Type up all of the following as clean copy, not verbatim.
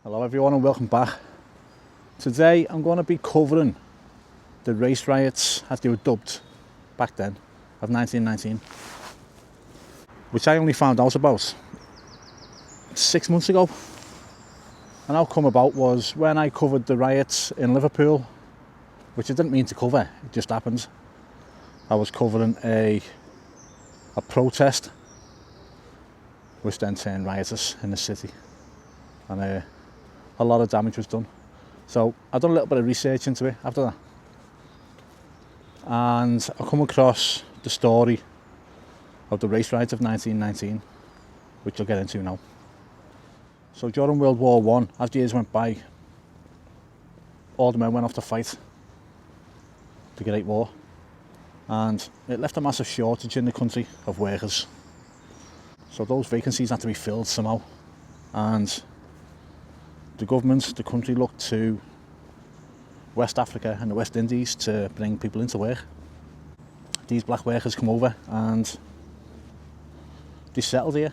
Hello everyone and welcome back. Today I'm going to be covering the race riots, as they were dubbed back then, of 1919, which I only found out about 6 months ago. And how it come about was when I covered the riots in Liverpool, which I didn't mean to cover, it just happened. I was covering a protest which then turned riotous in the city, and a lot of damage was done. So I've done a little bit of research into it after that, and I come across the story of the race riots of 1919, which I'll get into now. So during World War One, as the years went by, all the men went off to fight the Great War, and it left a massive shortage in the country of workers. So those vacancies had to be filled somehow, and the government, the country, looked to West Africa and the West Indies to bring people into work. These black workers come over and they settled here,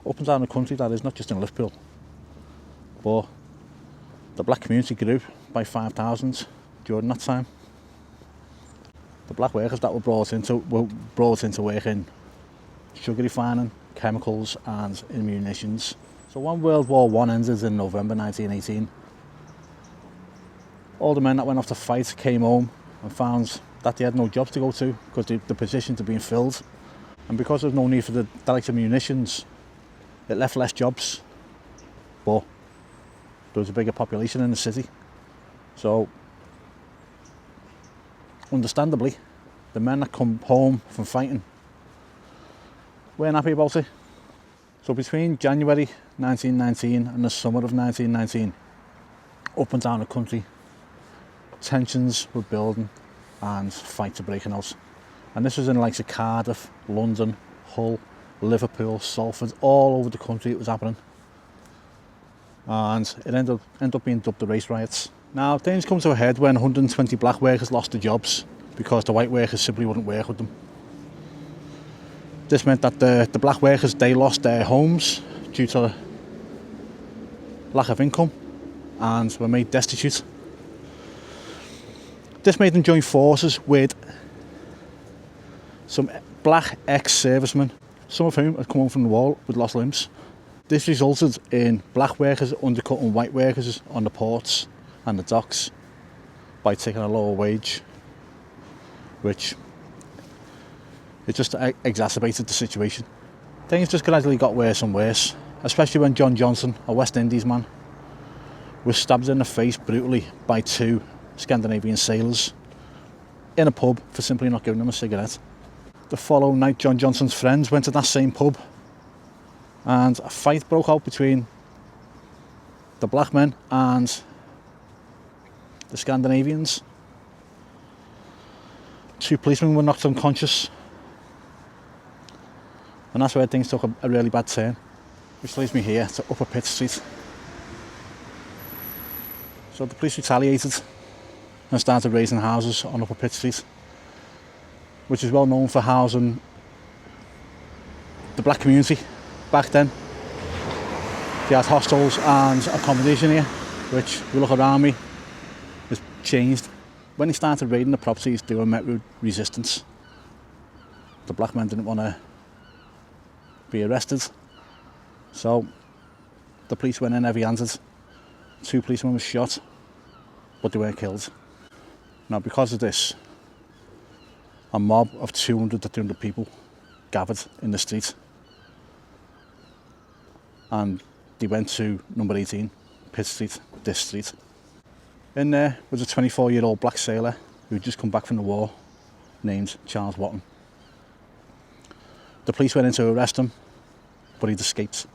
up and down the country, that is, not just in Liverpool. But the black community grew by 5,000 during that time. The black workers that were brought into work in sugar refining, chemicals and in munitions. So when World War One ended in November 1918, all the men that went off to fight came home and found that they had no jobs to go to because the positions had been filled. And because there was no need for the likes of munitions, it left less jobs. But there was a bigger population in the city. So, understandably, the men that come home from fighting weren't happy about it. So between January 1919 and the summer of 1919, up and down the country, tensions were building and fights were breaking out. And this was in the likes of Cardiff, London, Hull, Liverpool, Salford, all over the country it was happening. And it ended up being dubbed the race riots. Now things come to a head when 120 black workers lost their jobs because the white workers simply wouldn't work with them. This meant that the black workers, they lost their homes due to lack of income and were made destitute. This made them join forces with some black ex-servicemen, some of whom had come home from the war with lost limbs. This resulted in black workers undercutting white workers on the ports and the docks by taking a lower wage, which it just exacerbated the situation. Things just gradually got worse and worse, especially when John Johnson, a West Indies man, was stabbed in the face brutally by two Scandinavian sailors in a pub for simply not giving him a cigarette. The following night, John Johnson's friends went to that same pub and a fight broke out between the black men and the Scandinavians. Two policemen were knocked unconscious, and that's where things took a really bad turn, which leads me here to Upper Pitt Street. So the police retaliated and started raising houses on Upper Pitt Street, which is well known for housing the black community back then. They had hostels and accommodation here, which, if you look around me, has changed. When they started raiding the properties, they were met with resistance. The black men didn't want to be arrested, so the police went in heavy-handed. Two policemen were shot, but they weren't killed. Now, because of this, a mob of 200 to 300 people gathered in the street, and they went to number 18, Pitt Street, this street. In there was a 24-year-old black sailor who had just come back from the war, named Charles Watton. The police went in to arrest him, but he'd escaped,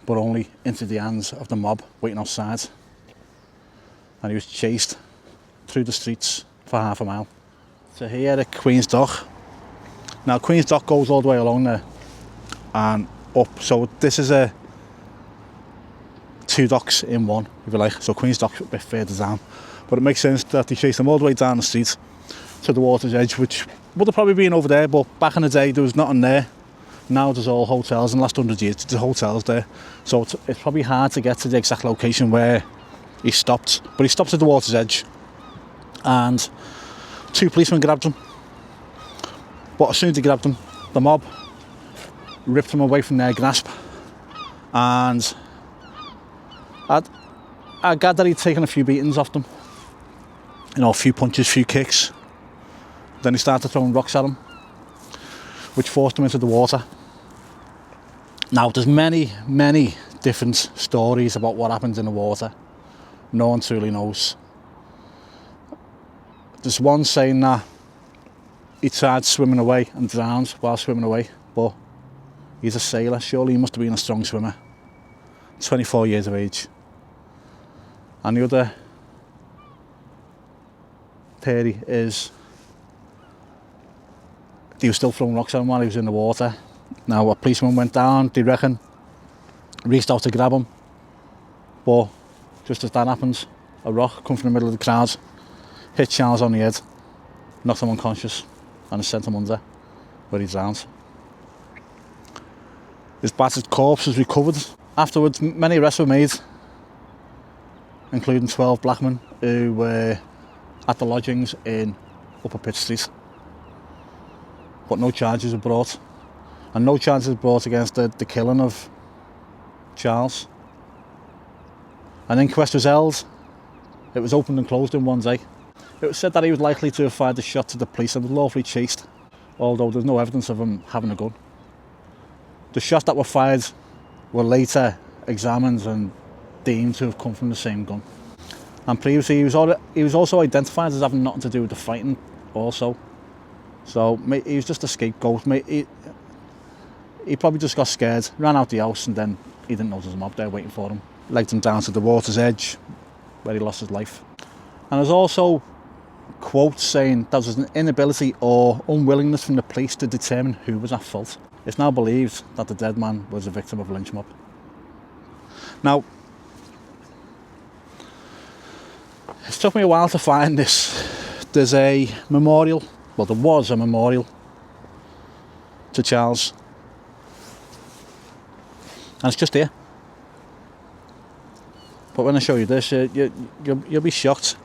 but only into the hands of the mob waiting outside, and he was chased through the streets for half a mile. So here at Queen's Dock. Now Queen's Dock goes all the way along there and up, so this is two docks in one, if you like. So Queen's Dock's a bit further down, but it makes sense that they chased them all the way down the street to the water's edge, which would have probably been over there, but back in the day there was nothing there Now there's all hotels. In the last 100 years there's hotels there, so it's probably hard to get to the exact location where he stopped, but he stopped at the water's edge and 2 policemen grabbed him. But as soon as they grabbed him, the mob ripped him away from their grasp, and I gathered he'd taken a few beatings off them, you know, a few punches, a few kicks. Then he started throwing rocks at him, which forced him into the water. Now there's many different stories about what happens in the water. No one truly knows. There's one saying that he tried swimming away and drowned while swimming away, but he's a sailor, surely he must have been a strong swimmer. 24 years of age. And the other theory is he was still throwing rocks at him while he was in the water. Now a policeman went down, they reckon, reached out to grab him, but just as that happens, a rock come from the middle of the crowd, hit Charles on the head, knocked him unconscious, and sent him under, where he drowned. His battered corpse was recovered. Afterwards, many arrests were made, including 12 black men who were at the lodgings in Upper Pitt Street. But no charges were brought. And no charges were brought against the killing of Charles. An inquest was held. It was opened and closed in one day. It was said that he was likely to have fired a shot to the police and was lawfully chased, although there's no evidence of him having a gun. The shots that were fired were later examined and deemed to have come from the same gun. And previously he was also identified as having nothing to do with the fighting also. So he was just a scapegoat. He probably just got scared, ran out the house, and then he didn't know there was a mob there waiting for him. Legged him down to the water's edge where he lost his life. And there's also quotes saying there was an inability or unwillingness from the police to determine who was at fault. It's now believed that the dead man was a victim of a lynch mob. Now, it took me a while to find this. There's a memorial, well there was a memorial to Charles, and it's just here. But when I show you this, you'll be shocked.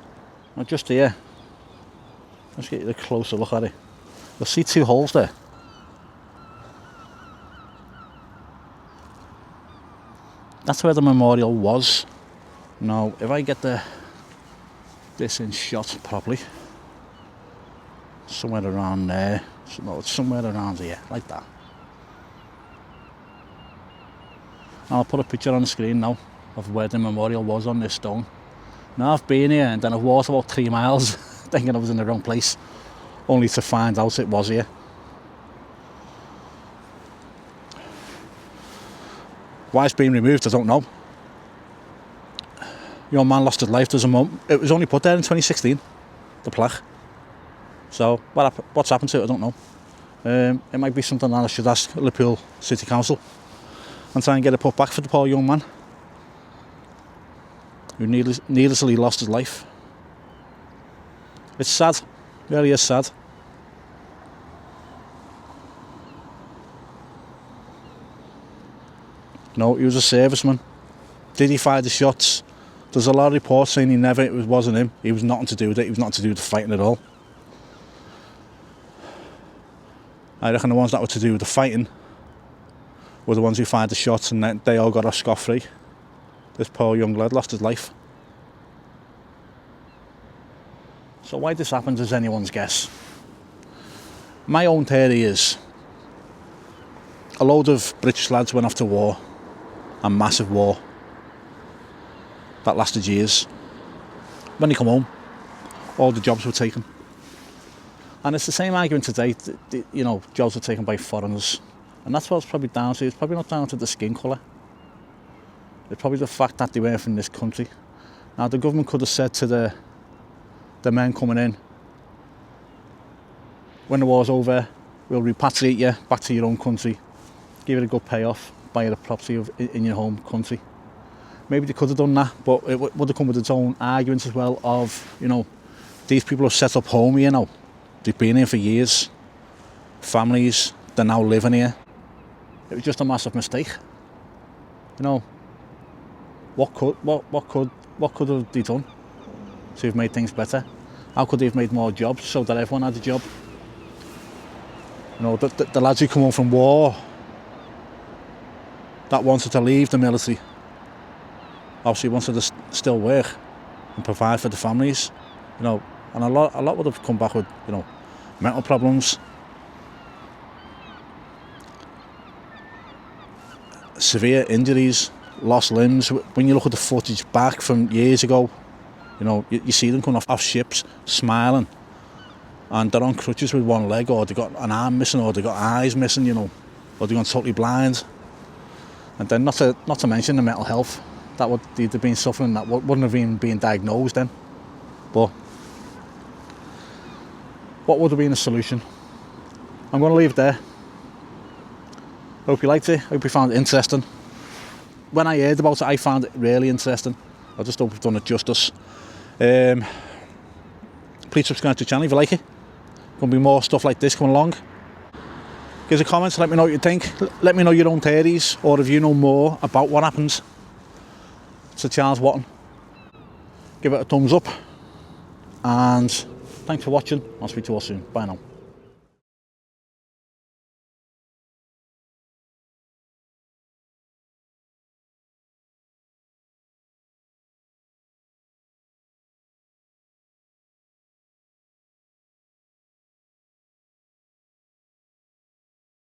Not just here. Let's get you a closer look at it. You'll see 2 holes there. That's where the memorial was. Now, if I get this in shot properly, somewhere around there. No, it's somewhere around here, like that. And I'll put a picture on the screen now of where the memorial was on this stone. Now I've been here and then I've walked about 3 miles thinking I was in the wrong place, only to find out it was here. Why it's been removed, I don't know. Your man lost his life. It was only put there in 2016, the plaque. So what's happened to it, I don't know. It might be something that I should ask Liverpool City Council and try and get it put back for the poor young man who needlessly lost his life. It's sad, it really is sad. No, he was a serviceman. Did he fire the shots? There's a lot of reports saying it wasn't him. He was nothing to do with it. He was nothing to do with the fighting at all. I reckon the ones that were to do with the fighting were the ones who fired the shots, and they all got off scot-free. This poor young lad lost his life. So why this happens is anyone's guess. My own theory is a load of British lads went off to war, a massive war that lasted years. When they come home, all the jobs were taken. And it's the same argument today, you know, jobs were taken by foreigners. And that's what it's probably down to. It's probably not down to the skin colour. It's probably the fact that they weren't from this country. Now, the government could have said to the men coming in, when the war's over, we'll repatriate you back to your own country, give it a good payoff, buy you a property in your home country. Maybe they could have done that, but it would have come with its own arguments as well of, you know, these people have set up home here now. They've been here for years. Families, they're now living here. It was just a massive mistake. You know, what could have they done to have made things better? How could they have made more jobs so that everyone had a job? You know, the lads who come home from war that wanted to leave the military, obviously wanted to still work and provide for the families. You know, and a lot would have come back with, you know, mental problems, severe injuries, lost limbs. When you look at the footage back from years ago, you know, you see them coming off ships smiling, and they're on crutches with one leg, or they got an arm missing, or they got eyes missing, you know, or they're gone totally blind. And then not to mention the mental health that they'd have been suffering, that wouldn't have even been diagnosed then. But what would have been a solution? I'm going to leave it there. Hope you liked it. Hope you found it interesting. When I heard about it, I found it really interesting. I just hope we've done it justice. Please subscribe to the channel if you like it. Going to be more stuff like this coming along. Give us a comment, let me know what you think. Let me know your own theories, or if you know more about what happens to Charles Watton. Give it a thumbs up, and thanks for watching. I'll speak to you all soon. Bye now.